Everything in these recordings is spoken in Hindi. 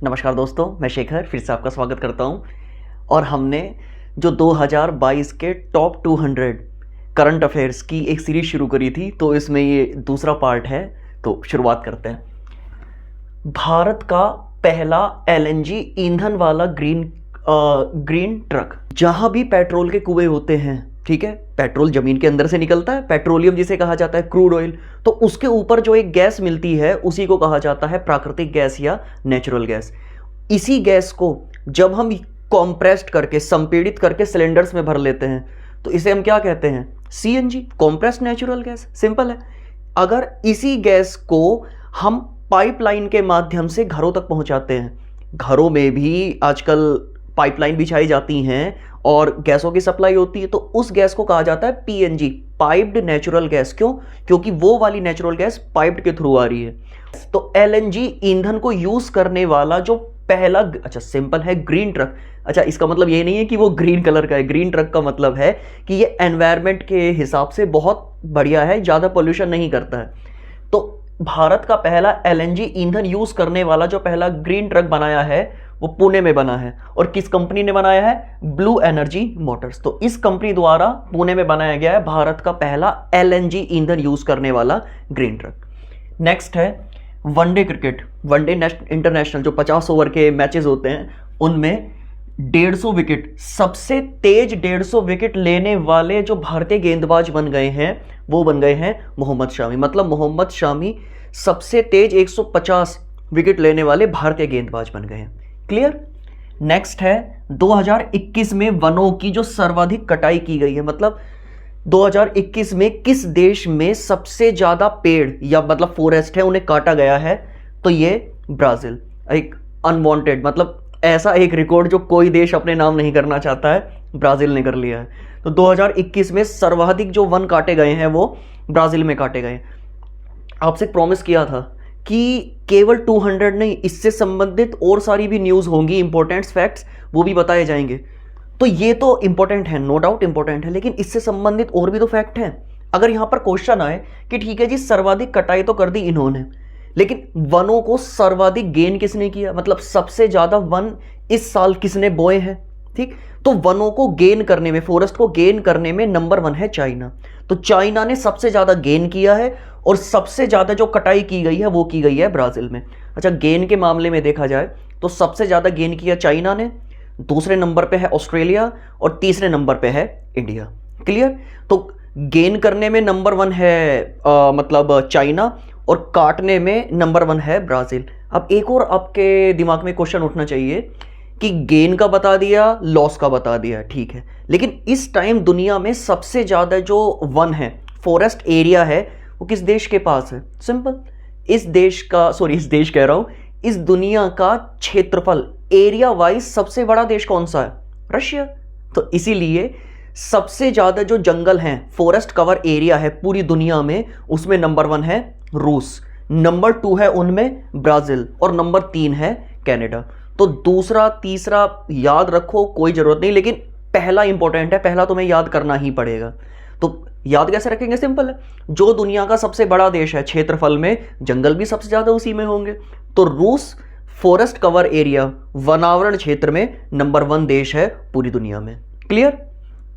नमस्कार दोस्तों, मैं शेखर फिर से आपका स्वागत करता हूं। और हमने जो 2022 के टॉप 200 करंट अफेयर्स की एक सीरीज शुरू करी थी, तो इसमें ये दूसरा पार्ट है। तो शुरुआत करते हैं। भारत का पहला एलएनजी ईंधन वाला ग्रीन ट्रक। जहां भी पेट्रोल के कुएं होते हैं, ठीक है, पेट्रोल जमीन के अंदर से निकलता है, पेट्रोलियम जिसे कहा जाता है, क्रूड ऑयल, तो उसके ऊपर जो एक गैस मिलती है उसी को कहा जाता है प्राकृतिक गैस या नेचुरल गैस। इसी गैस को जब हम कॉम्प्रेस्ड करके, संपीड़ित करके सिलेंडर्स में भर लेते हैं, तो इसे हम क्या कहते हैं? CNG, compressed natural gas. Simple है। अगर इसी गैस को हम पाइपलाइन के माध्यम से घरों तक पहुंचाते हैं, घरों में भी आजकल पाइपलाइन बिछाई जाती हैं और गैसों की सप्लाई होती है, तो उस गैस को कहा जाता है पीएनजी, पाइप्ड नेचुरल गैस। क्यों? क्योंकि वो वाली नेचुरल गैस पाइप्ड के थ्रू आ रही है। तो एलएनजी ईंधन को यूज करने वाला जो पहला, अच्छा सिंपल है, ग्रीन ट्रक। अच्छा, इसका मतलब ये नहीं है कि वो ग्रीन कलर का है। ग्रीन ट्रक का मतलब है कि ये एनवायरमेंट के हिसाब से बहुत बढ़िया है, ज़्यादा पोल्यूशन नहीं करता है। तो भारत का पहला एलएनजी ईंधन यूज करने वाला जो पहला ग्रीन ट्रक बनाया है वो पुणे में बना है। और किस कंपनी ने बनाया है? Blue energy Motors. तो इस कंपनी द्वारा पुणे में बनाया गया है भारत का पहला एलएनजी ईंधन यूज करने वाला ग्रीन ट्रक। नेक्स्ट है वनडे क्रिकेट। वनडे इंटरनेशनल जो 50 ओवर के मैचेस होते हैं, उनमें 150 विकेट, सबसे तेज 150 विकेट लेने वाले जो भारतीय गेंदबाज बन गए हैं वो बन गए हैं मोहम्मद शामी। मतलब मोहम्मद शामी सबसे तेज 150 विकेट लेने वाले भारतीय गेंदबाज बन गए हैं। क्लियर? नेक्स्ट है 2021 में वनों की जो सर्वाधिक कटाई की गई है। मतलब 2021 में किस देश में सबसे ज्यादा पेड़ या मतलब फॉरेस्ट है उन्हें काटा गया है? तो ये ब्राजील। एक अनवांटेड, मतलब ऐसा एक रिकॉर्ड जो कोई देश अपने नाम नहीं करना चाहता है, ब्राजील ने कर लिया है। तो 2021 में सर्वाधिक जो वन काटे गए हैं वो ब्राजील में काटे गए। आपसे प्रॉमिस किया था कि केवल 200 नहीं, इससे संबंधित और सारी भी न्यूज़ होंगी, इंपॉर्टेंट फैक्ट्स वो भी बताए जाएंगे। तो ये तो इंपॉर्टेंट है, नो डाउट इंपॉर्टेंट है, लेकिन इससे संबंधित और भी तो फैक्ट हैं। अगर यहाँ पर क्वेश्चन आए कि ठीक है जी, सर्वाधिक कटाई तो कर दी इन्होंने, लेकिन वनों को सर्वाधिक गेन किसने किया? मतलब सबसे ज्यादा वन इस साल किसने बोए हैं? ठीक, तो वनों को गेन करने में, फॉरेस्ट को गेन करने में नंबर 1 है चाइना। तो चाइना ने सबसे ज्यादा गेन किया है और सबसे ज्यादा जो कटाई की गई है वो की गई है ब्राजील में। अच्छा, गेन के मामले में देखा जाए तो सबसे ज्यादा गेन किया चाइना ने, दूसरे नंबर पे है ऑस्ट्रेलिया और तीसरे नंबर पे है इंडिया। क्लियर? तो गेन करने में नंबर 1 है मतलब चाइना, और काटने में नंबर 1 है ब्राजील। अब एक और आपके दिमाग में क्वेश्चन उठना चाहिए कि गेन का बता दिया, लॉस का बता दिया, ठीक है, लेकिन इस टाइम दुनिया में सबसे ज्यादा जो वन है, फॉरेस्ट एरिया है, वो किस देश के पास है? सिंपल, इस देश का, सॉरी इस देश कह रहा हूं, इस दुनिया का क्षेत्रफल एरिया वाइज सबसे बड़ा देश कौन सा है? रशिया। तो इसीलिए सबसे ज्यादा जो जंगल हैं, फॉरेस्ट कवर एरिया है पूरी दुनिया में, उसमें नंबर 1 है रूस, नंबर 2 है उनमें ब्राजील और नंबर 3 है कनाडा। तो दूसरा तीसरा याद रखो, कोई जरूरत नहीं, लेकिन पहला इंपॉर्टेंट है, पहला तुम्हें याद करना ही पड़ेगा। तो याद कैसे रखेंगे? सिंपल है, जो दुनिया का सबसे बड़ा देश है क्षेत्रफल में, जंगल भी सबसे ज्यादा उसी में होंगे। तो रूस फॉरेस्ट कवर एरिया, वनावरण क्षेत्र में नंबर 1 देश है पूरी दुनिया में। क्लियर?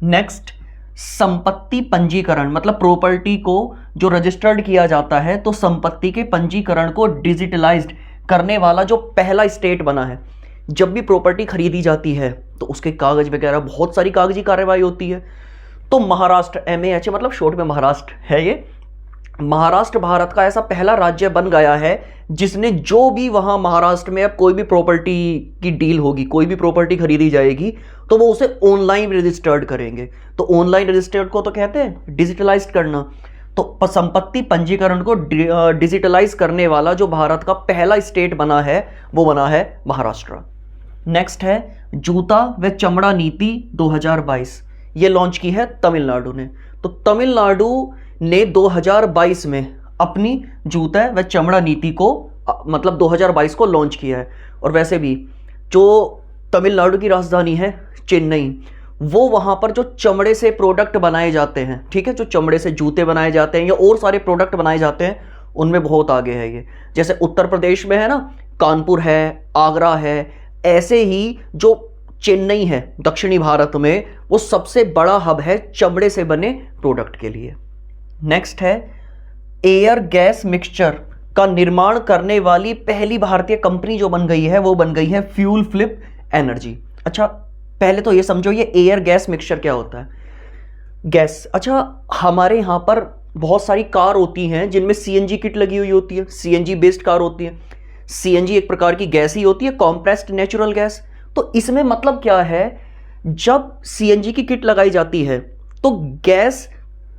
नेक्स्ट, संपत्ति पंजीकरण, मतलब प्रॉपर्टी को जो रजिस्टर्ड किया जाता है, तो संपत्ति के पंजीकरण को डिजिटलाइज्ड करने वाला जो पहला स्टेट बना है। जब भी प्रॉपर्टी खरीदी जाती है तो उसके कागज वगैरह, बहुत सारी कागजी कार्रवाई होती है। तो महाराष्ट्र, MAH मतलब शॉर्ट में महाराष्ट्र है ये, महाराष्ट्र भारत का ऐसा पहला राज्य बन गया है जिसने जो भी वहां महाराष्ट्र में अब कोई भी प्रॉपर्टी की डील होगी, कोई भी प्रॉपर्टी खरीदी जाएगी, तो वो उसे ऑनलाइन रजिस्टर्ड करेंगे। तो ऑनलाइन रजिस्टर्ड को तो कहते हैं डिजिटलाइज करना। तो संपत्ति पंजीकरण को डिजिटलाइज करने वाला जो भारत का पहला स्टेट बना है वो बना है महाराष्ट्र। नेक्स्ट है जूता व चमड़ा नीति 2022, ये लॉन्च की है तमिलनाडु ने। तो तमिलनाडु ने 2022 में अपनी जूता व चमड़ा नीति को मतलब 2022 को लॉन्च किया है। और वैसे भी जो तमिलनाडु की राजधानी है चेन्नई, वो वहां पर जो चमड़े से प्रोडक्ट बनाए जाते हैं, ठीक है, जो चमड़े से जूते बनाए जाते हैं या और सारे प्रोडक्ट बनाए जाते हैं, उनमें बहुत आगे है ये। जैसे उत्तर प्रदेश में है ना कानपुर है, आगरा है, ऐसे ही जो चेन्नई है दक्षिणी भारत में, वो सबसे बड़ा हब है चमड़े से बने प्रोडक्ट के लिए। नेक्स्ट है एयर गैस मिक्सचर का निर्माण करने वाली पहली भारतीय कंपनी जो बन गई है वो बन गई है फ्यूल फ्लिप एनर्जी। अच्छा, पहले तो ये समझो ये एयर गैस मिक्सचर क्या होता है। गैस, अच्छा हमारे यहाँ पर बहुत सारी कार होती हैं जिनमें सीएनजी किट लगी हुई होती है, सीएनजी बेस्ड कार होती है। सीएनजी एक प्रकार की गैस ही होती है, कॉम्प्रेस्ड नेचुरल गैस। तो इसमें मतलब क्या है, जब सीएनजी की किट लगाई जाती है तो गैस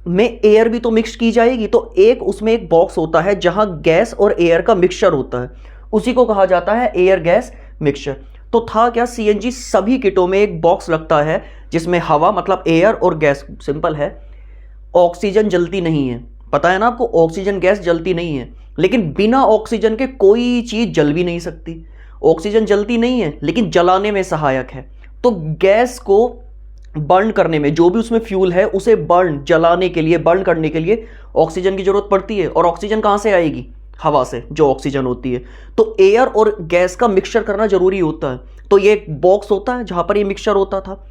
में एयर भी तो मिक्स की जाएगी, तो एक उसमें एक बॉक्स होता है जहां गैस और एयर का मिक्सचर होता है, उसी को कहा जाता है एयर गैस मिक्सचर। तो था क्या, सीएनजी सभी किटों में एक बॉक्स लगता है जिसमें हवा मतलब एयर और गैस, सिंपल है, ऑक्सीजन जलती नहीं है, पता है ना आपको, ऑक्सीजन गैस जलती नहीं है, लेकिन बिना ऑक्सीजन के कोई चीज जल भी नहीं सकती। ऑक्सीजन जलती नहीं है लेकिन जलाने में सहायक है। तो गैस को बर्न करने में, जो भी उसमें फ्यूल है उसे जलाने के लिए, बर्न करने के लिए ऑक्सीजन की जरूरत पड़ती है। और ऑक्सीजन कहां से आएगी, हवा से, जो ऑक्सीजन होती है। तो एयर और गैस का मिक्सचर करना जरूरी होता है। तो ये एक बॉक्स होता है जहां पर ये मिक्सचर होता था।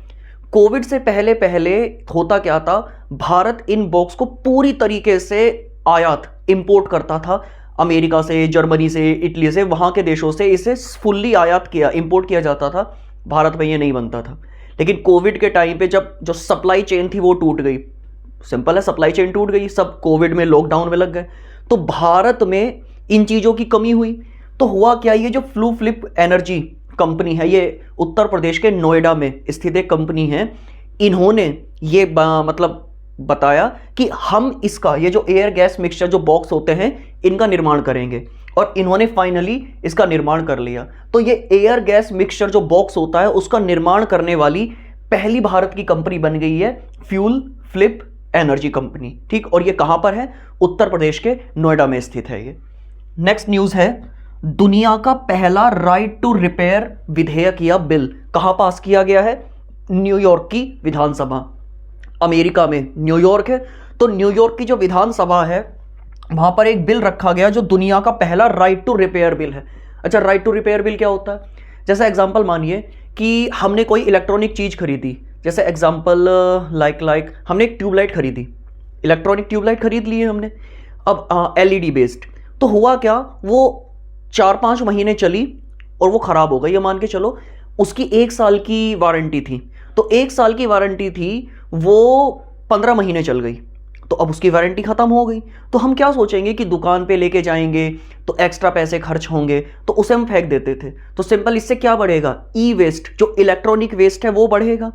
कोविड से पहले पहले होता क्या था, भारत इन बॉक्स को पूरी तरीके से आयात, इंपोर्ट करता था, अमेरिका से, जर्मनी से, इटली से, वहां के देशों से इसे फुल्ली आयात किया, इंपोर्ट किया जाता था। भारत में ये नहीं बनता था। लेकिन कोविड के टाइम पे जब जो सप्लाई चेन थी वो टूट गई, सिंपल है, सप्लाई चेन टूट गई, सब कोविड में लॉकडाउन में लग गए, तो भारत में इन चीज़ों की कमी हुई। तो हुआ क्या, ये जो फ्लू फ्लिप एनर्जी कंपनी है, ये उत्तर प्रदेश के नोएडा में स्थित एक कंपनी है। इन्होंने ये मतलब बताया कि हम इसका, ये जो एयर गैस मिक्सचर जो बॉक्स होते हैं, इनका निर्माण करेंगे, और इन्होंने फाइनली इसका निर्माण कर लिया। तो ये एयर गैस मिक्सचर जो बॉक्स होता है उसका निर्माण करने वाली पहली भारत की कंपनी बन गई है फ्यूल फ्लिप एनर्जी कंपनी, ठीक। और ये कहां पर है, उत्तर प्रदेश के नोएडा में स्थित है ये। नेक्स्ट न्यूज है, दुनिया का पहला राइट टू रिपेयर विधेयक या बिल कहां पास किया गया है, न्यूयॉर्क की विधानसभा। अमेरिका में न्यूयॉर्क है, तो न्यूयॉर्क की जो विधानसभा है वहां पर एक बिल रखा गया जो दुनिया का पहला राइट टू रिपेयर बिल है। अच्छा, राइट टू रिपेयर बिल क्या होता है, जैसा एग्जांपल मानिए कि हमने कोई इलेक्ट्रॉनिक चीज खरीदी, जैसे एग्जांपल लाइक हमने एक ट्यूबलाइट खरीदी, इलेक्ट्रॉनिक ट्यूबलाइट खरीद ली है हमने, अब एलईडी बेस्ड। तो हुआ क्या, वो 4-5 महीने चली और वो खराब हो गई, ये मान के चलो। उसकी 1 साल की वारंटी थी, तो 1 साल की वारंटी थी, वो 15 महीने चल गई, तो अब उसकी वारंटी खत्म हो गई। तो हम क्या सोचेंगे कि दुकान पे लेके जाएंगे तो एक्स्ट्रा पैसे खर्च होंगे, तो उसे हम फेंक देते थे। तो सिंपल, इससे क्या बढ़ेगा, ई वेस्ट, जो इलेक्ट्रॉनिक वेस्ट है वो बढ़ेगा।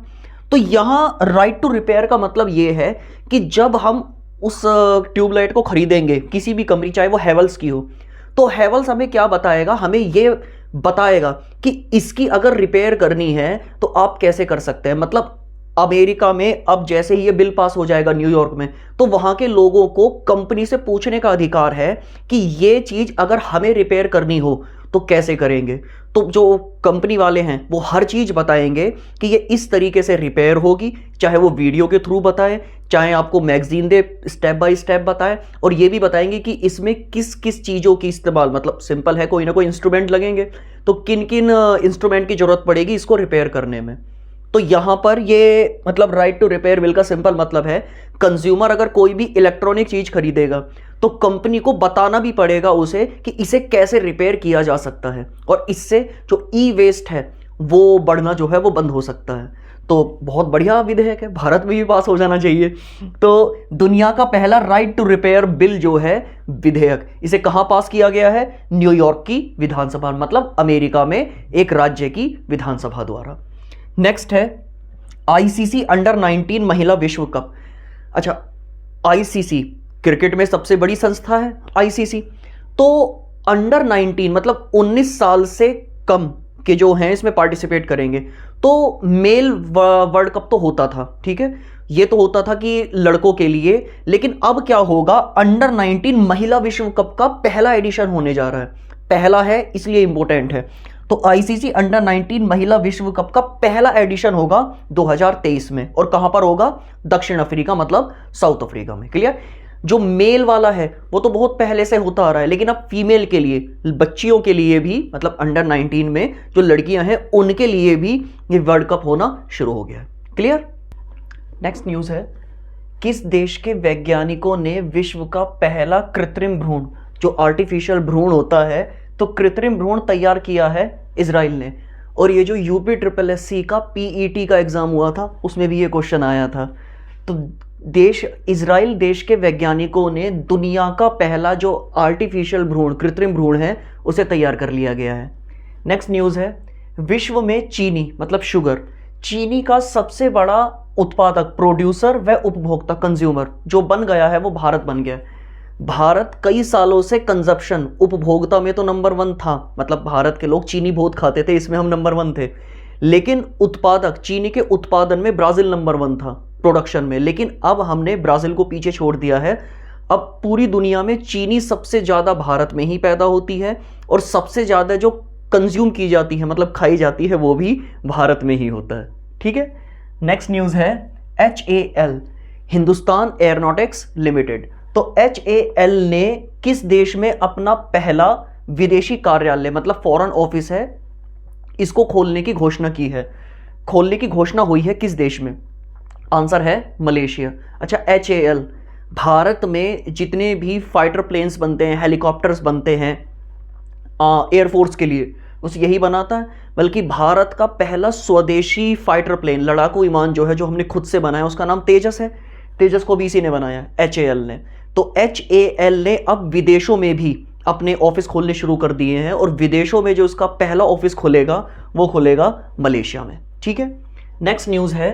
तो यहां राइट टू रिपेयर का मतलब ये है कि जब हम उस ट्यूबलाइट को खरीदेंगे, किसी भी कंपनी, चाहे वो हैवेल्स की हो, तो हैवेल्स हमें क्या बताएगा, हमें ये बताएगा कि इसकी अगर रिपेयर करनी है तो आप कैसे कर सकते हैं। मतलब अमेरिका में अब जैसे ही ये बिल पास हो जाएगा न्यूयॉर्क में, तो वहां के लोगों को कंपनी से पूछने का अधिकार है कि ये चीज अगर हमें रिपेयर करनी हो तो कैसे करेंगे। तो जो कंपनी वाले हैं वो हर चीज बताएंगे कि ये इस तरीके से रिपेयर होगी, चाहे वो वीडियो के थ्रू बताए, चाहे आपको magazine they, step by step बताए, और ये भी बताएंगे कि इसमें किस किस चीज़ों की इस्तेमाल, मतलब सिंपल है, कोई ना कोई इंस्ट्रूमेंट लगेंगे, तो किन किन इंस्ट्रूमेंट की जरूरत पड़ेगी इसको रिपेयर करने में। तो यहां पर ये मतलब राइट टू रिपेयर बिल का सिंपल मतलब है, कंज्यूमर अगर कोई भी इलेक्ट्रॉनिक चीज खरीदेगा तो कंपनी को बताना भी पड़ेगा उसे कि इसे कैसे रिपेयर किया जा सकता है, और इससे जो ई वेस्ट है वो बढ़ना जो है वो बंद हो सकता है। तो बहुत बढ़िया विधेयक है, भारत में भी पास हो जाना चाहिए। तो दुनिया का पहला राइट टू रिपेयर बिल जो है विधेयक, इसे कहां पास किया गया है, न्यूयॉर्क की विधानसभा, मतलब अमेरिका में एक राज्य की विधानसभा द्वारा। नेक्स्ट है आईसीसी अंडर 19 महिला विश्व कप। अच्छा, आईसीसी क्रिकेट में सबसे बड़ी संस्था है आईसीसी। तो अंडर 19 मतलब 19 साल से कम के जो हैं इसमें पार्टिसिपेट करेंगे। तो मेल वर्ल्ड कप तो होता था, ठीक है, ये तो होता था कि लड़कों के लिए, लेकिन अब क्या होगा, अंडर 19 महिला विश्व कप का पहला एडिशन होने जा रहा है। पहला है इसलिए इंपॉर्टेंट है। तो आईसीसी अंडर 19 महिला विश्व कप का पहला एडिशन होगा 2023 में, और कहां पर होगा, दक्षिण अफ्रीका मतलब साउथ अफ्रीका में। क्लियर। जो मेल वाला है वो तो बहुत पहले से होता आ रहा है, लेकिन अब फीमेल के लिए, बच्चियों के लिए भी, मतलब अंडर 19 में जो लड़कियां हैं उनके लिए भी ये वर्ल्ड कप होना शुरू हो गया है। क्लियर। नेक्स्ट न्यूज़ है, किस देश के वैज्ञानिकों ने विश्व का पहला कृत्रिम भ्रूण, जो आर्टिफिशियल भ्रूण होता है, तो कृत्रिम भ्रूण तैयार किया है इजराइल ने। और ये जो UPSSC का PET का एग्जाम हुआ था उसमें भी ये क्वेश्चन आया था। तो देश इजराइल देश के वैज्ञानिकों ने दुनिया का पहला जो आर्टिफिशियल भ्रूण, कृत्रिम भ्रूण है, उसे तैयार कर लिया गया है। नेक्स्ट न्यूज़ है, विश्व में चीनी मतलब शुगर, चीनी का सबसे बड़ा उत्पादक, प्रोड्यूसर व उपभोक्ता, कंज्यूमर जो बन गया है वो भारत बन गया। भारत कई सालों से कंजप्शन, उपभोक्ता में तो नंबर 1 था, मतलब भारत के लोग चीनी बहुत खाते थे, इसमें हम नंबर 1 थे। लेकिन उत्पादक, चीनी के उत्पादन में ब्राज़ील नंबर 1 था, प्रोडक्शन में। लेकिन अब हमने ब्राज़ील को पीछे छोड़ दिया है। अब पूरी दुनिया में चीनी सबसे ज़्यादा भारत में ही पैदा होती है और सबसे ज़्यादा जो कंज्यूम की जाती है, मतलब खाई जाती है, वो भी भारत में ही होता है। ठीक है। नेक्स्ट न्यूज़ है, HAL, हिंदुस्तान एयरोनॉटिक्स लिमिटेड। तो HAL ने किस देश में अपना पहला विदेशी कार्यालय, मतलब फॉरेन ऑफिस है, इसको खोलने की घोषणा की है। खोलने की घोषणा हुई है किस देश में? आंसर है मलेशिया। अच्छा, HAL, भारत में जितने भी फाइटर प्लेन्स बनते हैं, हेलीकॉप्टर्स बनते हैं एयरफोर्स के लिए, उस यही बनाता है। बल्कि भारत का पहला स्वदेशी फाइटर प्लेन, लड़ाकू विमान जो है, जो हमने खुद से बनाया, उसका नाम तेजस है। तेजस को भी इसी ने बनाया, HAL ने। तो HAL ने अब विदेशों में भी अपने ऑफिस खोलने शुरू कर दिए हैं और विदेशों में जो उसका पहला ऑफिस खुलेगा वो खुलेगा मलेशिया में। ठीक है। नेक्स्ट न्यूज़ है,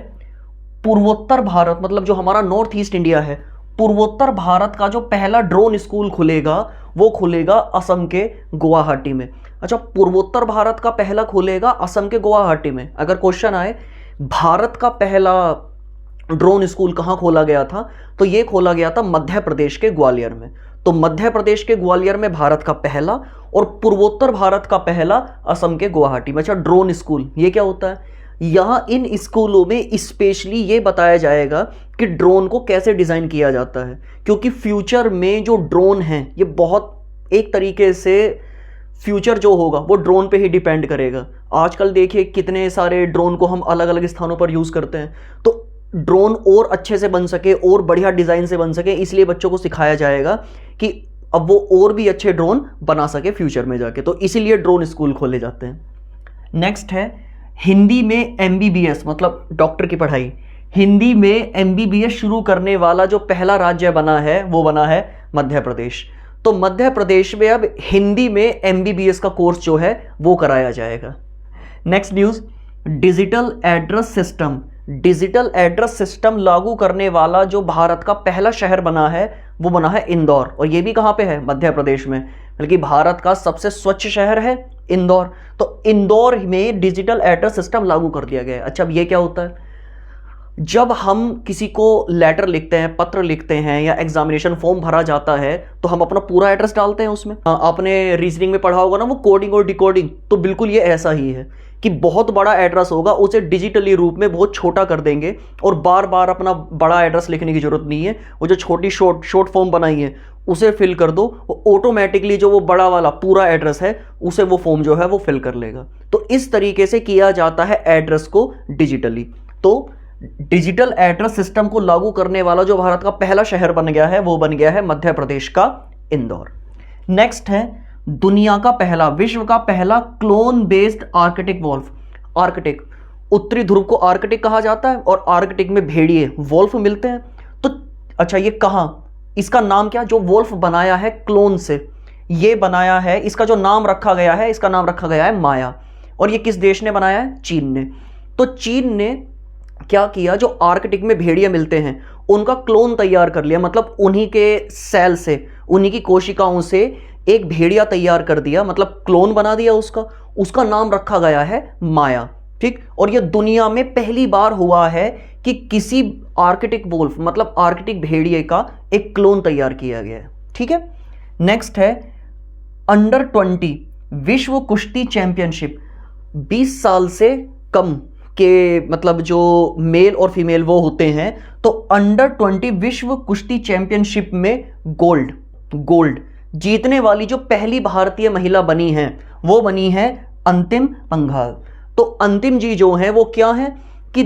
पूर्वोत्तर भारत, मतलब जो हमारा नॉर्थ ईस्ट इंडिया है, पूर्वोत्तर भारत का जो पहला ड्रोन स्कूल खुलेगा वो खुलेगा असम के गुवाहाटी में। अच्छा, पूर्वोत्तर भारत का पहला खुलेगा असम के गुवाहाटी में। अगर क्वेश्चन आए भारत का पहला ड्रोन स्कूल कहाँ खोला गया था, तो ये खोला गया था मध्य प्रदेश के ग्वालियर में। तो मध्य प्रदेश के ग्वालियर में भारत का पहला और पूर्वोत्तर भारत का पहला असम के गुवाहाटी में। अच्छा, ड्रोन स्कूल ये क्या होता है? यहाँ इन स्कूलों में स्पेशली ये बताया जाएगा कि ड्रोन को कैसे डिज़ाइन किया जाता है, क्योंकि फ्यूचर में जो ड्रोन हैं ये बहुत, एक तरीके से फ्यूचर जो होगा वो ड्रोन पे ही डिपेंड करेगा। आजकल देखिए कितने सारे ड्रोन को हम अलग अलग स्थानों पर यूज़ करते हैं। तो ड्रोन और अच्छे से बन सके और बढ़िया डिज़ाइन से बन सके, इसलिए बच्चों को सिखाया जाएगा कि अब वो और भी अच्छे ड्रोन बना सके फ्यूचर में जाके। तो इसीलिए ड्रोन स्कूल खोले जाते हैं। नेक्स्ट है, हिंदी में MBBS मतलब डॉक्टर की पढ़ाई, हिंदी में MBBS शुरू करने वाला जो पहला राज्य बना है वो बना है मध्य प्रदेश। तो मध्य प्रदेश में अब हिंदी में MBBS का कोर्स जो है वो कराया जाएगा। Next news, digital address system, digital address system लागू करने वाला जो भारत का पहला शहर बना है वो बना है इंदौर। और ये भी कहाँ पे है? मध्य प्रदेश में। बल्कि भारत का सबसे स्वच्छ शहर है इंदौर। तो इंदौर में डिजिटल एड्रेस सिस्टम लागू कर दिया गया है। अच्छा, अब ये क्या होता है? जब हम किसी को लेटर लिखते हैं, पत्र लिखते हैं या एग्जामिनेशन फॉर्म भरा जाता है तो हम अपना पूरा एड्रेस डालते हैं उसमें। आपने रीजनिंग में पढ़ा होगा ना वो कोडिंग और डिकोडिंग, तो बिल्कुल ये ऐसा ही है कि बहुत बड़ा एड्रेस होगा उसे डिजिटली रूप में बहुत छोटा कर देंगे और बार बार अपना बड़ा एड्रेस लिखने की जरूरत नहीं है। वो जो छोटी शॉर्ट फॉर्म बनाई है उसे फिल कर दो, वो ऑटोमेटिकली जो वो बड़ा वाला पूरा एड्रेस है उसे वो फॉर्म जो है वो फिल कर लेगा। तो इस तरीके से किया जाता है एड्रेस को डिजिटली। तो डिजिटल एड्रेस सिस्टम को लागू करने वाला जो भारत का पहला शहर बन गया है वो बन गया है मध्य प्रदेश का इंदौर। नेक्स्ट है, दुनिया का पहला, विश्व का पहला clone based Arctic wolf. Arctic, उत्तरी ध्रुव को आर्कटिक कहा जाता है और आर्कटिक में भेड़िए वॉल्फ मिलते हैं। तो अच्छा, ये कहाँ, इसका नाम क्या, जो वॉल्फ बनाया है क्लोन से, ये बनाया है, इसका जो नाम रखा गया है, इसका नाम रखा गया है माया। और ये किस देश ने बनाया है? चीन ने। तो चीन ने क्या किया, जो आर्कटिक में भेड़िए मिलते हैं उनका क्लोन तैयार कर लिया, मतलब उन्हीं के सेल से, उन्हीं की कोशिकाओं से एक भेड़िया तैयार कर दिया, मतलब क्लोन बना दिया उसका। उसका नाम रखा गया है माया। ठीक। और यह दुनिया में पहली बार हुआ है कि किसी आर्कटिक वोल्फ मतलब आर्कटिक भेड़िए का एक क्लोन तैयार किया गया है। ठीक है। नेक्स्ट है, अंडर 20 विश्व कुश्ती चैंपियनशिप। 20 साल से कम के मतलब जो मेल और फीमेल वो होते हैं, तो अंडर 20 विश्व कुश्ती चैंपियनशिप में गोल्ड जीतने वाली जो पहली भारतीय महिला बनी है वो बनी है अंतिम पंघाल। तो अंतिम जी जो है वो क्या है कि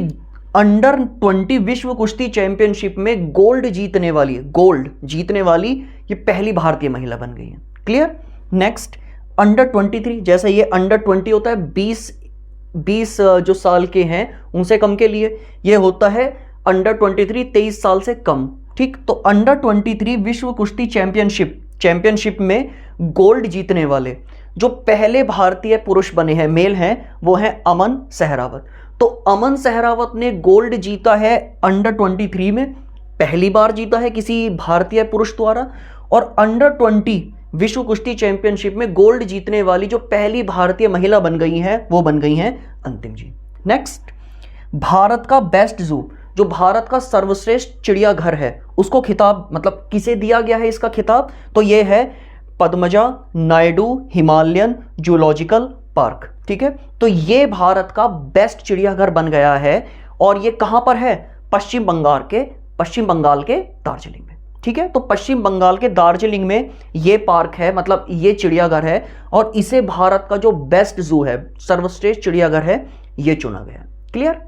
अंडर 20 विश्व कुश्ती चैंपियनशिप में गोल्ड जीतने वाली ये पहली भारतीय महिला बन गई है। क्लियर। नेक्स्ट अंडर 23, जैसे ये अंडर 20 होता है 20 जो साल के हैं उनसे कम के लिए, ये होता है अंडर 23 23 साल से कम। ठीक, तो अंडर 23 विश्व कुश्ती चैंपियनशिप में गोल्ड जीतने वाले जो पहले भारतीय पुरुष बने हैं, मेल हैं, वो हैं अमन सहरावत। तो अमन सहरावत ने गोल्ड जीता है अंडर 23 में, पहली बार जीता है किसी भारतीय पुरुष द्वारा। और अंडर 20 विश्व कुश्ती चैंपियनशिप में गोल्ड जीतने वाली जो पहली भारतीय महिला बन गई है वो बन गई हैं अंतिम जी। नेक्स्ट, भारत का बेस्ट जू, जो भारत का सर्वश्रेष्ठ चिड़ियाघर है, उसको खिताब मतलब किसे दिया गया है इसका खिताब, तो ये है Padmaja Naidu Himalayan zoological park. ठीक है, तो ये भारत का बेस्ट चिड़ियाघर बन गया है और ये कहां पर है, पश्चिम बंगाल के दार्जिलिंग में। ठीक है, तो पश्चिम बंगाल के दार्जिलिंग में ये पार्क है, मतलब ये चिड़ियाघर है और इसे भारत का जो बेस्ट जू है, सर्वश्रेष्ठ चिड़ियाघर है, ये चुना गया। क्लियर।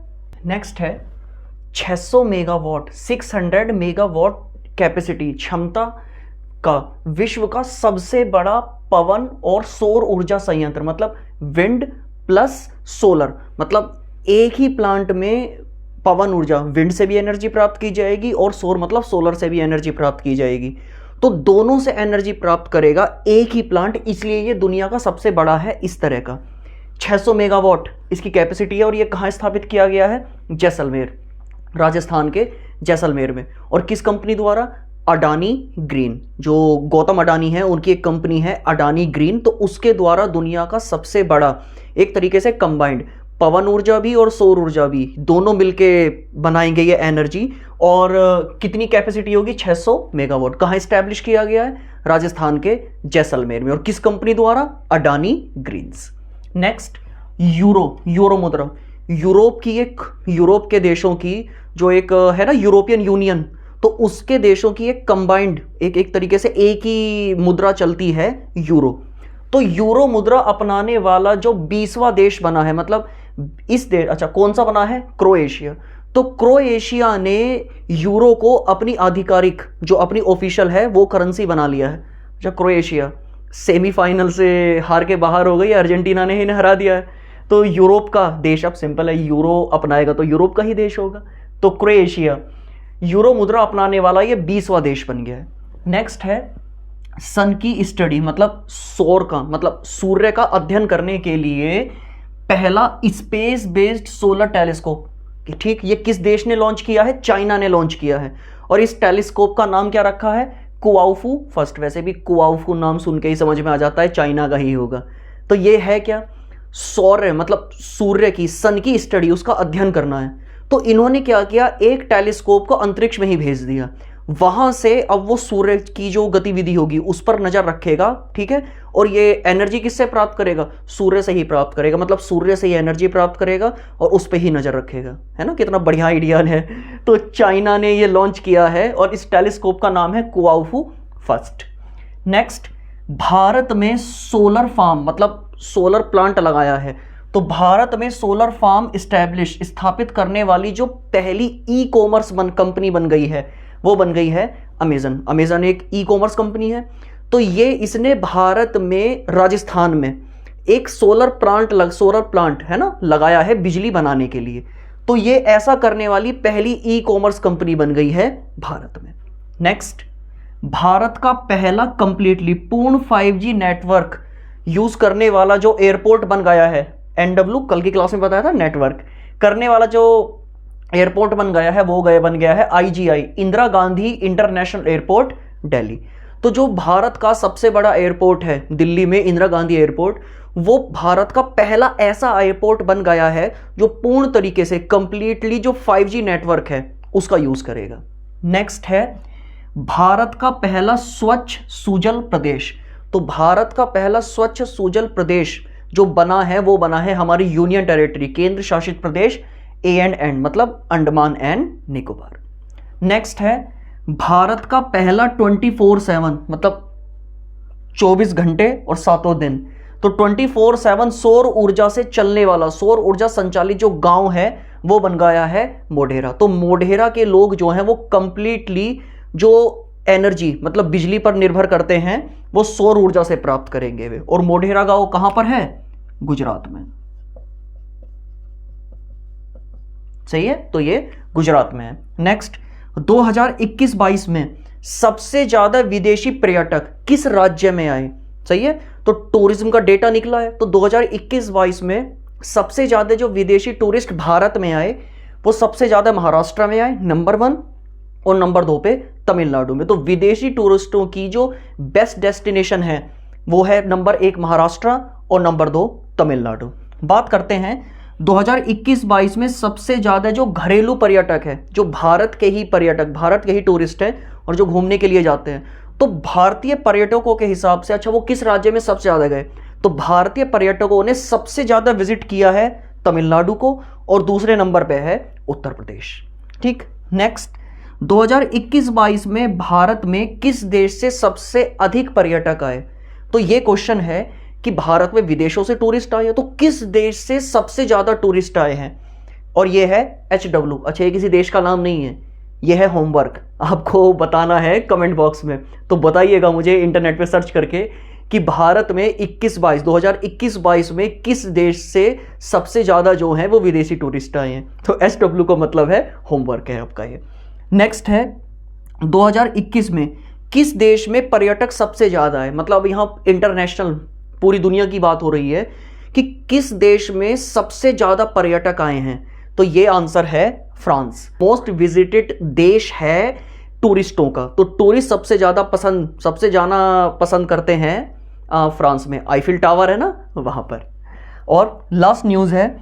नेक्स्ट है 600 मेगावाट कैपेसिटी क्षमता का विश्व का सबसे बड़ा पवन और सौर ऊर्जा संयंत्र, मतलब विंड प्लस सोलर, मतलब एक ही प्लांट में पवन ऊर्जा, विंड से भी एनर्जी प्राप्त की जाएगी और सौर मतलब सोलर से भी एनर्जी प्राप्त की जाएगी, तो दोनों से एनर्जी प्राप्त करेगा एक ही प्लांट, इसलिए ये दुनिया का सबसे बड़ा है इस तरह का। 600 मेगावाट इसकी कैपेसिटी है और ये कहाँ स्थापित किया गया है, जैसलमेर, राजस्थान के जैसलमेर में। और किस कंपनी द्वारा, अडानी ग्रीन, जो गौतम अडानी है उनकी एक कंपनी है अडानी ग्रीन, तो उसके द्वारा दुनिया का सबसे बड़ा एक तरीके से कंबाइंड पवन ऊर्जा भी और सौर ऊर्जा भी दोनों मिलके बनाएंगे ये एनर्जी। और कितनी कैपेसिटी होगी, 600 मेगावाट। कहाँ स्टैब्लिश किया गया है, राजस्थान के जैसलमेर में। और किस कंपनी द्वारा, अडानी ग्रीन्स। नेक्स्ट, यूरो मुद्रा, यूरोप के देशों की जो एक है ना यूरोपियन यूनियन, तो उसके देशों की एक कंबाइंड एक तरीके से एक ही मुद्रा चलती है, यूरो। तो यूरो मुद्रा अपनाने वाला जो 20वां देश बना है, मतलब इस देश, अच्छा कौन सा बना है, क्रोएशिया। तो क्रोएशिया ने यूरो को अपनी आधिकारिक जो अपनी ऑफिशियल है वो करेंसी बना लिया है। अच्छा, क्रोएशिया सेमीफाइनल से हार के बाहर हो गई, अर्जेंटीना ने इन्हें हरा दिया है। तो यूरोप का देश, अब सिंपल है, यूरो अपनाएगा तो यूरोप का ही देश होगा। तो क्रोएशिया यूरो मुद्रा अपनाने वाला ये 20वां देश बन गया है। नेक्स्ट है सन की स्टडी, मतलब सौर का, मतलब सूर्य का अध्ययन करने के लिए पहला स्पेस बेस्ड सोलर टेलीस्कोप। ठीक, ये किस देश ने लॉन्च किया है, चाइना ने लॉन्च किया है। और इस टेलीस्कोप का नाम क्या रखा है, कुआउफू फर्स्ट। वैसे भी कुआउफू नाम सुन के ही समझ में आ जाता है चाइना का ही होगा। तो ये है क्या, सौर्य मतलब सूर्य की, सन की स्टडी, उसका अध्ययन करना है। तो इन्होंने क्या किया, एक टेलीस्कोप को अंतरिक्ष में ही भेज दिया, वहां से अब वो सूर्य की जो गतिविधि होगी उस पर नजर रखेगा। ठीक है, और ये एनर्जी किससे प्राप्त करेगा, सूर्य से ही प्राप्त करेगा, मतलब सूर्य से ही एनर्जी प्राप्त करेगा और उस पर ही नजर रखेगा। है ना, कितना बढ़िया आइडिया है। तो चाइना ने ये लॉन्च किया है और इस टेलीस्कोप का नाम है कुआउफू फर्स्ट। नेक्स्ट, भारत में सोलर फार्म मतलब सोलर प्लांट लगाया है। तो भारत में सोलर फार्म स्थापित करने वाली जो पहली ई कॉमर्स कंपनी बन गई है वो बन गई है अमेजन एक ई कॉमर्स कंपनी है। तो ये इसने भारत में राजस्थान में एक सोलर प्लांट है ना लगाया है बिजली बनाने के लिए। तो ये ऐसा करने वाली पहली ई कॉमर्स कंपनी बन गई है भारत में। नेक्स्ट, भारत का पहला कंप्लीटली पूर्ण 5G नेटवर्क यूज करने वाला जो एयरपोर्ट बन गया है, NW कल की क्लास में बताया था, नेटवर्क करने वाला जो एयरपोर्ट बन गया है वो बन गया है IGI, Indira Gandhi international airport Delhi. तो जो भारत का सबसे बड़ा एयरपोर्ट है दिल्ली में, इंदिरा गांधी एयरपोर्ट, वो भारत का पहला ऐसा एयरपोर्ट बन गया है जो पूर्ण तरीके से कंप्लीटली जो 5G नेटवर्क है उसका यूज करेगा। नेक्स्ट है भारत का पहला स्वच्छ सुजल प्रदेश। तो भारत का पहला स्वच्छ सुजल प्रदेश जो बना है वो बना है हमारी यूनियन टेरिटरी, केंद्र शासित प्रदेश A&N, मतलब अंडमान एंड निकोबार। नेक्स्ट है भारत का पहला 24/7 मतलब 24 घंटे और 7 दिन, तो 24/7 सौर ऊर्जा से चलने वाला, सौर ऊर्जा संचालित जो गांव है वो बन गया है मोढेरा। तो मोढेरा के लोग जो हैं वो कंप्लीटली जो एनर्जी मतलब बिजली पर निर्भर करते हैं वो सौर ऊर्जा से प्राप्त करेंगे वे। और मोढेरा गांव कहां पर है? गुजरात में। सही है, तो ये गुजरात में है। नेक्स्ट 2021-22 में सबसे ज्यादा विदेशी पर्यटक किस राज्य में आए? सही है, तो टूरिज्म का डेटा निकला है, तो 2021-22 में सबसे ज्यादा जो विदेशी टूरिस्ट भारत में आए वो सबसे ज्यादा महाराष्ट्र में आए नंबर 1, और नंबर 2 पे तमिलनाडु में। तो विदेशी टूरिस्टों की जो बेस्ट डेस्टिनेशन है वो है नंबर 1 महाराष्ट्र और नंबर 2 तमिलनाडु। बात करते हैं 2021-22 में सबसे ज्यादा जो घरेलू पर्यटक है, जो भारत के ही पर्यटक, भारत के ही टूरिस्ट हैं और जो घूमने के लिए जाते हैं, तो भारतीय पर्यटकों के हिसाब से अच्छा वो किस राज्य में सबसे ज्यादा गए? तो भारतीय पर्यटकों ने सबसे ज्यादा विजिट किया है तमिलनाडु को और दूसरे नंबर पे है उत्तर प्रदेश। ठीक, नेक्स्ट 2021-22 में भारत में किस देश से सबसे अधिक पर्यटक आए? तो ये क्वेश्चन है कि भारत में विदेशों से टूरिस्ट आए हैं, तो किस देश से सबसे ज्यादा टूरिस्ट आए हैं? और ये है HW। अच्छा, ये किसी देश का नाम नहीं है, ये है होमवर्क, आपको बताना है कमेंट बॉक्स में। तो बताइएगा मुझे इंटरनेट पे सर्च करके कि भारत में 2021-22 में किस देश से सबसे ज्यादा जो है वो विदेशी टूरिस्ट आए हैं। तो HW का मतलब है होमवर्क है आपका ये। नेक्स्ट है 2021 में किस देश में पर्यटक सबसे ज्यादा है? मतलब यहां इंटरनेशनल पूरी दुनिया की बात हो रही है कि किस देश में सबसे ज्यादा पर्यटक आए हैं, तो ये आंसर है फ्रांस। मोस्ट विजिटेड देश है टूरिस्टों का, तो टूरिस्ट सबसे जाना पसंद करते हैं फ्रांस में। आईफिल टावर है ना वहां पर। और लास्ट न्यूज है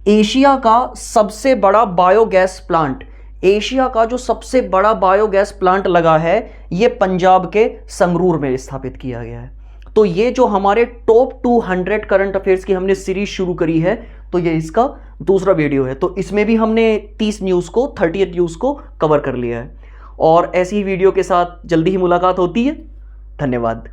एशिया का सबसे बड़ा बायोगैस प्लांट, एशिया का जो सबसे बड़ा बायोगैस प्लांट लगा है ये पंजाब के संगरूर में स्थापित किया गया है। तो ये जो हमारे टॉप 200 करंट अफेयर्स की हमने सीरीज शुरू करी है, तो ये इसका दूसरा वीडियो है। तो इसमें भी हमने 30 न्यूज़ को 30th न्यूज़ को कवर कर लिया है। और ऐसी ही वीडियो के साथ जल्दी ही मुलाकात होती है। धन्यवाद।